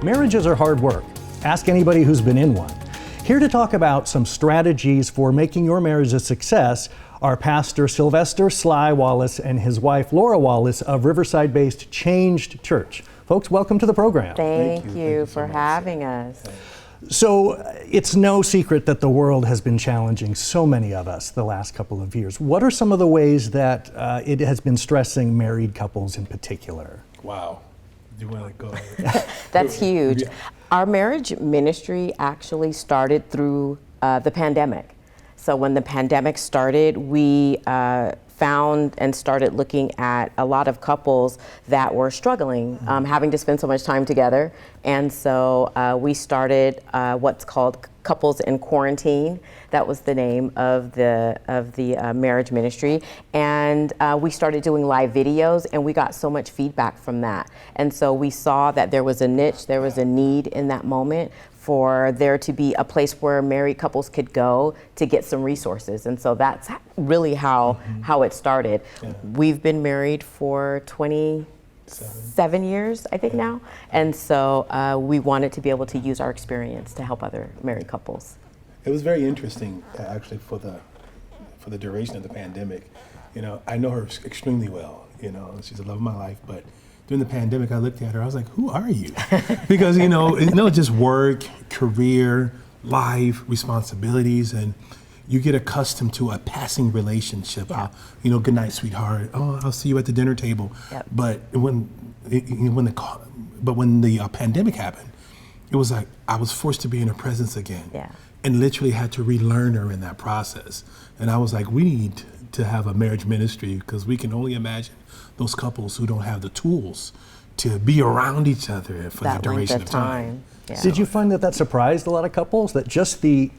Marriages are hard work. Ask anybody who's been in one. Here to talk about some strategies for making your marriage a success are Pastor Sylvester "Sly" Wallace and his wife Laura Wallace of Riverside-based Changed Church. Folks, welcome to the program. Thank you for having us. So it's no secret that the world has been challenging so many of us the last couple of years. What are some of the ways that it has been stressing married couples in particular? Wow. Do you want to go? That's huge. Our marriage ministry actually started through the pandemic. So when the pandemic started, we found and started looking at a lot of couples that were struggling, having to spend so much time together. And so we started what's called Couples in Quarantine. That was the name of the marriage ministry. And we started doing live videos, and we got so much feedback from that. And so we saw that there was a niche, there was a need in that moment for there to be a place where married couples could go to get some resources. And so that's really how it started. Yeah. We've been married for 27 years, I think now. And so we wanted to be able to use our experience to help other married couples. It was very interesting, actually, for the duration of the pandemic. You know, I know her extremely well. You know, she's the love of my life, but during the pandemic, I looked at her, I was like, who are you? Because, just work, career, life, responsibilities, and you get accustomed to a passing relationship. Yeah. Good night, sweetheart. Oh, I'll see you at the dinner table. Yep. But when the pandemic happened, it was like I was forced to be in her presence again. Yeah. And literally had to relearn her in that process. And I was like, we need to have a marriage ministry, because we can only imagine those couples who don't have the tools to be around each other for the duration of time. Yeah. Did you find that surprised a lot of couples, that just the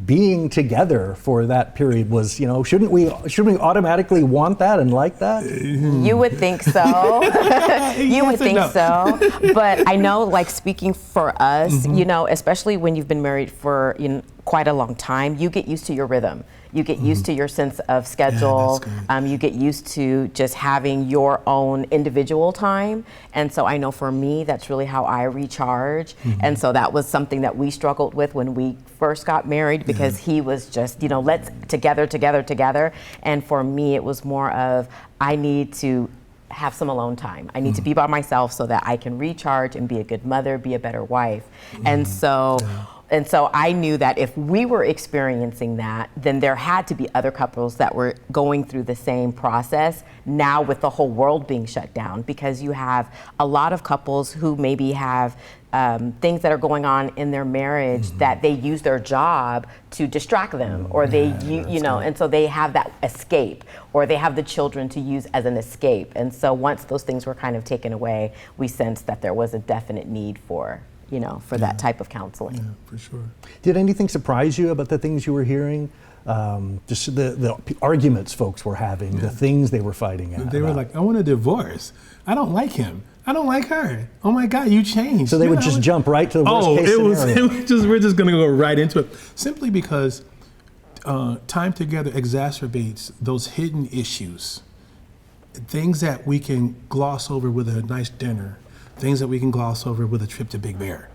being together for that period was, shouldn't we automatically want that and like that? You would think so. You would think so. But I know, like, speaking for us, especially when you've been married for quite a long time, you get used to your rhythm. You get used to your sense of schedule. You get used to just having your own individual time. And so I know for me, that's really how I recharge. And so that was something that we struggled with when we first got married, because he was just, let's together. And for me, it was more of, I need to have some alone time. I need to be by myself so that I can recharge and be a good mother, be a better wife. And so I knew that if we were experiencing that, then there had to be other couples that were going through the same process now, with the whole world being shut down, because you have a lot of couples who maybe have things that are going on in their marriage that they use their job to distract them, or and so they have that escape, or they have the children to use as an escape. And so once those things were kind of taken away, we sensed that there was a definite need for that type of counseling. Yeah, for sure. Did anything surprise you about the things you were hearing? Just the arguments folks were having, the things they were fighting about. They were like, I want a divorce. I don't like him. I don't like her. Oh my God, you changed. So they would just jump right to the worst case scenario. We're just going to go right into it. Simply because time together exacerbates those hidden issues. Things that we can gloss over with a nice dinner. Things that we can gloss over with a trip to Big Bear.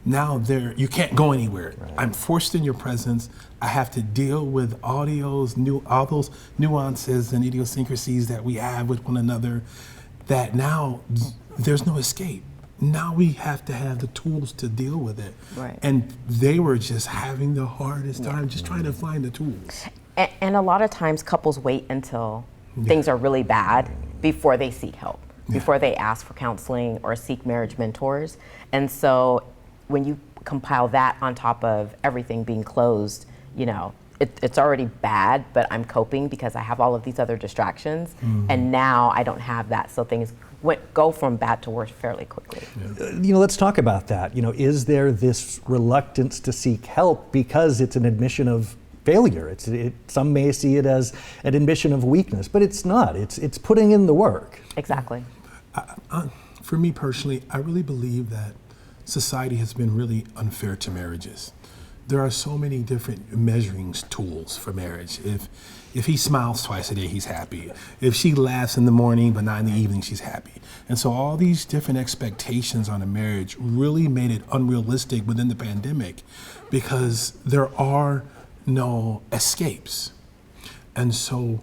Now you can't go anywhere. Right. I'm forced in your presence. I have to deal with all those nuances and idiosyncrasies that we have with one another, that now there's no escape. Now we have to have the tools to deal with it. Right. And they were just having the hardest time just trying to find the tools. And a lot of times couples wait until things are really bad before they seek help. Before they ask for counseling or seek marriage mentors. And so when you compile that on top of everything being closed, it's already bad, but I'm coping because I have all of these other distractions. And now I don't have that. So things go from bad to worse fairly quickly. Let's talk about that. Is there this reluctance to seek help because it's an admission of failure? Some may see it as an admission of weakness, but it's not. It's putting in the work. Exactly. For me personally, I really believe that society has been really unfair to marriages. There are so many different measuring tools for marriage. If he smiles twice a day, he's happy. If she laughs in the morning but not in the evening, she's happy. And so all these different expectations on a marriage really made it unrealistic within the pandemic, because there are no escapes. And so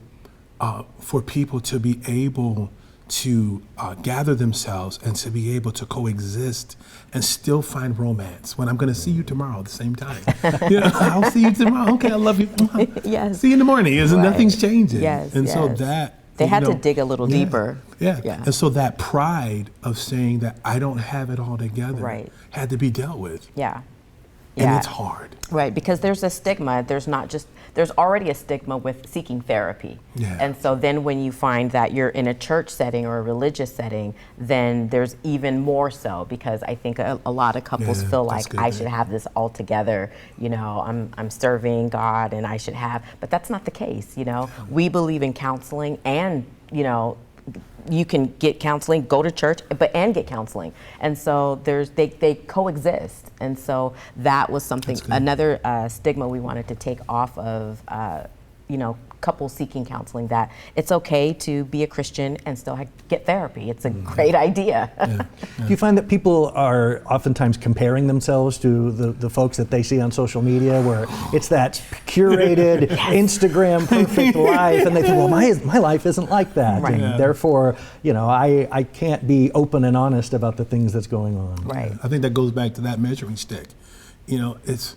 for people to be able to gather themselves and to be able to coexist and still find romance. When I'm going to see you tomorrow at the same time. I'll see you tomorrow. Okay, I love you. Yes. See you in the morning. Nothing's changing. Yes. And so that... They had to dig a little deeper. Yeah. And so that pride of saying that I don't have it all together had to be dealt with. Yeah. And it's hard. Right, because there's a stigma. There's already a stigma with seeking therapy. Yeah. And so then when you find that you're in a church setting or a religious setting, then there's even more so, because I think a lot of couples feel like I should have this all together. I'm serving God and I should have, but that's not the case. We believe in counseling, and you can get counseling, go to church, and get counseling. And so they coexist. And so that was something, another stigma we wanted to take off of, couples seeking counseling, that it's okay to be a Christian and still get therapy. It's a great idea. Do you find that people are oftentimes comparing themselves to the folks that they see on social media, where it's that curated Instagram perfect life, and they think, well, my life isn't like that, and therefore, I can't be open and honest about the things that's going on. Right. I think that goes back to that measuring stick. It's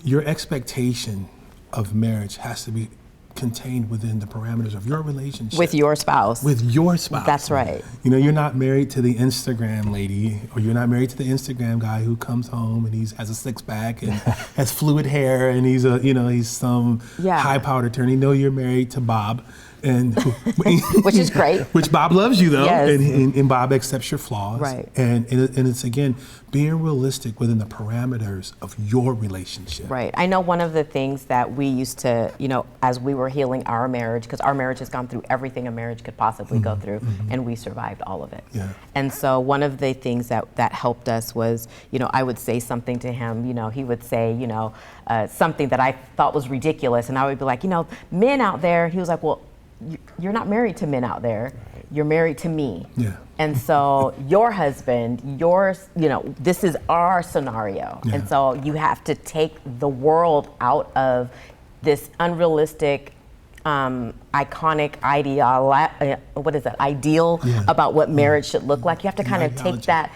your expectation of marriage has to be contained within the parameters of your relationship. With your spouse. With your spouse. That's right. You're not married to the Instagram lady, or you're not married to the Instagram guy who comes home and has a six-pack and has fluid hair and he's some high-powered attorney. No, you're married to Bob. And which is great. Which Bob loves you, though, yes. and Bob accepts your flaws. Right. And it's, again, being realistic within the parameters of your relationship. Right. I know one of the things that we used to, as we were healing our marriage, because our marriage has gone through everything a marriage could possibly go through, and we survived all of it. Yeah. And so one of the things that helped us was, I would say something to him, he would say, something that I thought was ridiculous, and I would be like, men out there, he was like, well, you're not married to men out there. You're married to me. Yeah. And so your husband, this is our scenario. Yeah. And so you have to take the world out of this unrealistic, iconic ideal about what marriage should look like. You have to kind of take that.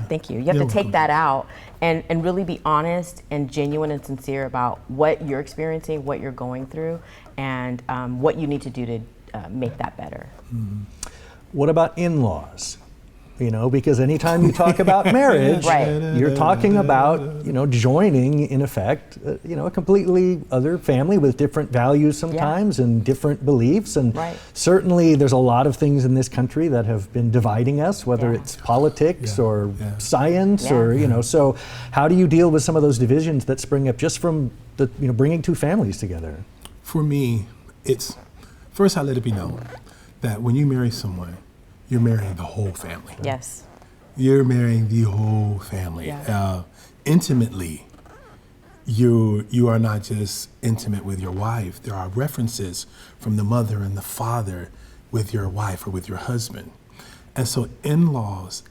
Thank you. You have to take that out and really be honest and genuine and sincere about what you're experiencing, what you're going through, and what you need to do to make that better. Mm-hmm. What about in-laws? Because anytime you talk about marriage, you're talking about, joining, in effect, a completely other family with different values sometimes and different beliefs. And certainly there's a lot of things in this country that have been dividing us, whether it's politics or science or, so how do you deal with some of those divisions that spring up just from the, bringing two families together? For me, it's, first I let it be known that when you marry someone, you're marrying the whole family. Yes. You're marrying the whole family. Yeah. Intimately, you are not just intimate with your wife. There are references from the mother and the father with your wife or with your husband. And so in-laws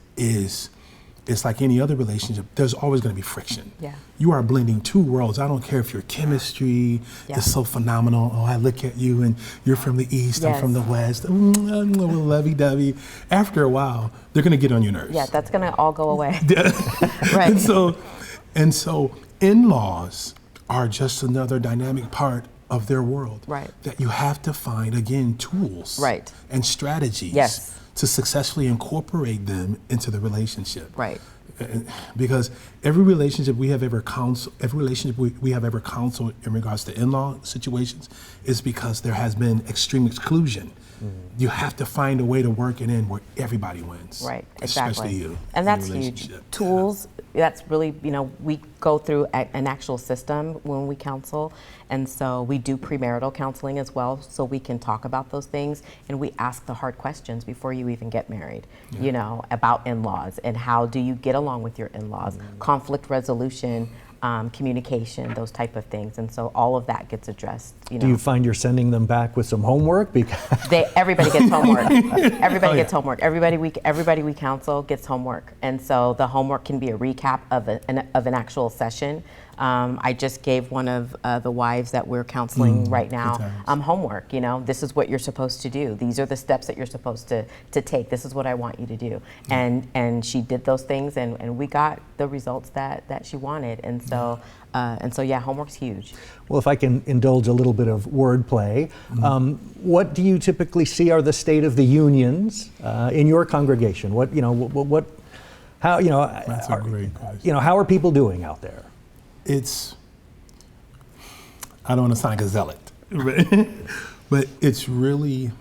it's like any other relationship, there's always going to be friction. Yeah. You are blending two worlds. I don't care if your chemistry is so phenomenal. Oh, I look at you and you're from the East, I'm from the West. Lovey-dovey. After a while, they're going to get on your nerves. Yeah, that's going to all go away. Right. And so in-laws are just another dynamic part of their world. Right. That you have to find, again, tools and strategies to successfully incorporate them into the relationship. Right. Because every relationship we have ever counseled in regards to in-law situations is because there has been extreme exclusion. You have to find a way to work it in where everybody wins. Right, exactly. Especially you. And that's huge. Tools, that's really, we go through an actual system when we counsel. And so we do premarital counseling as well, so we can talk about those things, and we ask the hard questions before you even get married, about in-laws and how do you get along with your in-laws, conflict resolution, communication, those type of things. And so all of that gets addressed. Do you find you're sending them back with some homework? Because everybody gets homework. Everybody gets homework. Everybody we counsel gets homework. And so the homework can be a recap of an actual session. I just gave one of the wives that we're counseling right now homework. This is what you're supposed to do. These are the steps that you're supposed to take. This is what I want you to do. And she did those things, and we got the results that she wanted. And so homework's huge. Well, if I can indulge a little bit of wordplay, what do you typically see are the state of the unions in your congregation? How That's a great question. How are people doing out there? I don't want to sound like a zealot, but it's really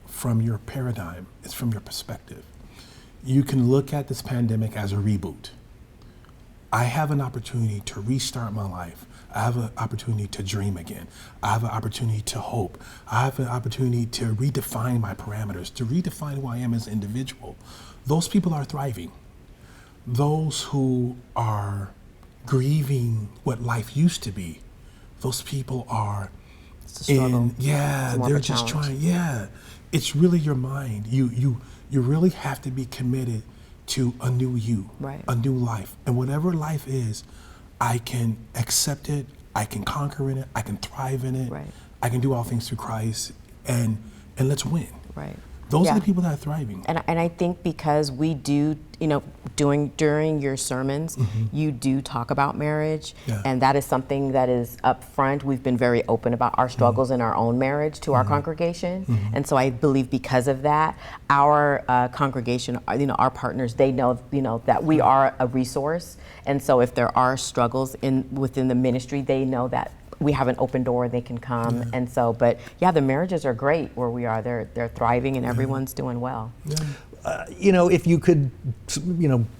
from your paradigm, it's from your perspective. You can look at this pandemic as a reboot. I have an opportunity to restart my life. I have an opportunity to dream again. I have an opportunity to hope. I have an opportunity to redefine my parameters, to redefine who I am as an individual. Those people are thriving. Those who are grieving what life used to be, those people are they're just trying. It's really your mind. You really have to be committed to a new you, a new life. And whatever life is, I can accept it, I can conquer in it, I can thrive in it, I can do all things through Christ, and let's win. Those are the people that are thriving. And I think because we do, during your sermons, you do talk about marriage, and that is something that is up front. We've been very open about our struggles in our own marriage to our congregation. And so I believe because of that, our congregation, our partners, they know, that we are a resource. And so if there are struggles within the ministry, they know that we have an open door, they can come. And so, but the marriages are great where we are. They're thriving, and everyone's doing well. If you could,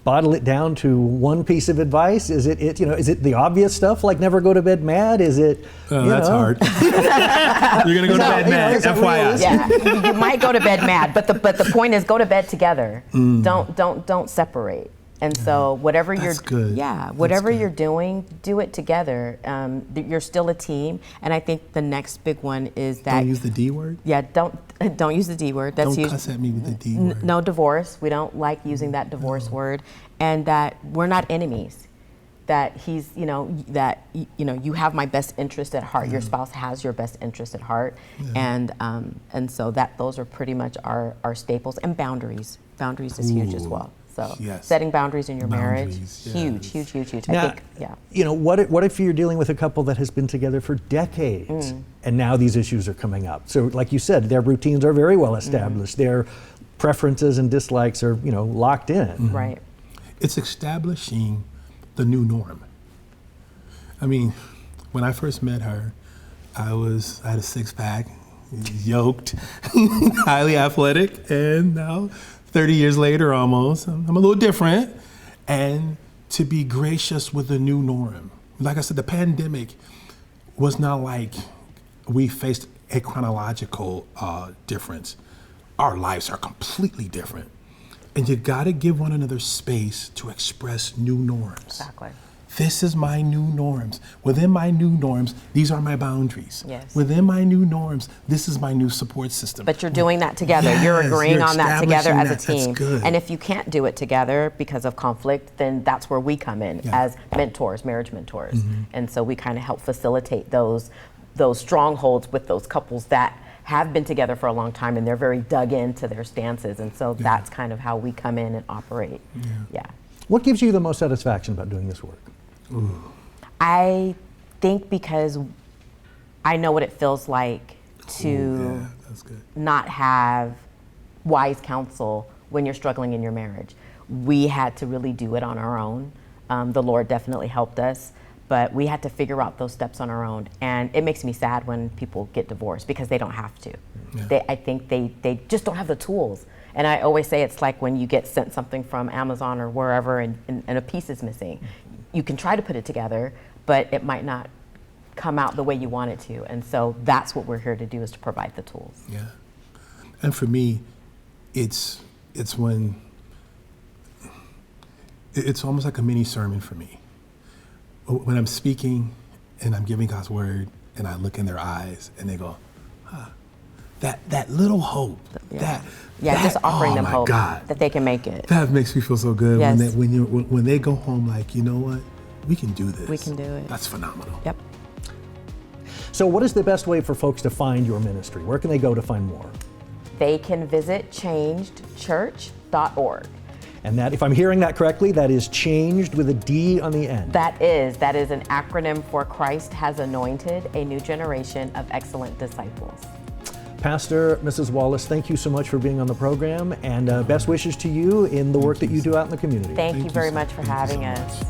bottle it down to one piece of advice, is it the obvious stuff like never go to bed mad? Is it? That's hard. You're gonna go to bed mad. FYI. Yeah, you might go to bed mad, but the point is go to bed together. Don't separate. And so whatever you're doing, do it together. You're still a team. And I think the next big one is that don't use the D word. Yeah, don't use the D word. Don't cuss at me with the D word. No divorce. We don't like using that divorce word. And that we're not enemies. That he's, you have my best interest at heart. Your spouse has your best interest at heart. And so those are pretty much our staples. And boundaries. Boundaries is huge as well. So setting boundaries in your marriage, huge. Now, I think, what if you're dealing with a couple that has been together for decades, and now these issues are coming up? So, like you said, their routines are very well established. Their preferences and dislikes are, locked in. Right. It's establishing the new norm. I mean, when I first met her, I had a six-pack, yoked, highly athletic, and now 30 years later almost, I'm a little different. And to be gracious with the new norm. Like I said, the pandemic was not like we faced a chronological difference. Our lives are completely different. And you gotta give one another space to express new norms. Exactly. This is my new norms. Within my new norms, these are my boundaries. Yes. Within my new norms, this is my new support system. But you're doing that together. You're agreeing on that together as a team. That's good. And if you can't do it together because of conflict, then that's where we come in as mentors, marriage mentors. And so we kind of help facilitate those strongholds with those couples that have been together for a long time and they're very dug into their stances. And so that's kind of how we come in and operate. What gives you the most satisfaction about doing this work? Ooh. I think because I know what it feels like to not have wise counsel when you're struggling in your marriage. We had to really do it on our own. The Lord definitely helped us, but we had to figure out those steps on our own. And it makes me sad when people get divorced because they don't have to. I think they just don't have the tools. And I always say it's like when you get sent something from Amazon or wherever and a piece is missing. You can try to put it together, but it might not come out the way you want it to. And so that's what we're here to do, is to provide the tools. Yeah. And for me, it's when it's almost like a mini sermon for me. When I'm speaking and I'm giving God's word and I look in their eyes and they go, that little hope, just offering them hope God, that they can make it. That makes me feel so good. Yes. When they go home like, you know what, we can do this. We can do it. That's phenomenal. Yep. So what is the best way for folks to find your ministry? Where can they go to find more? They can visit changedchurch.org. And that, if I'm hearing that correctly, that is changed with a D on the end. That is an acronym for Christ has anointed a new generation of excellent disciples. Pastor, Mrs. Wallace, thank you so much for being on the program, and best wishes to you in the work that you do out in the community. Thank you very much for having us.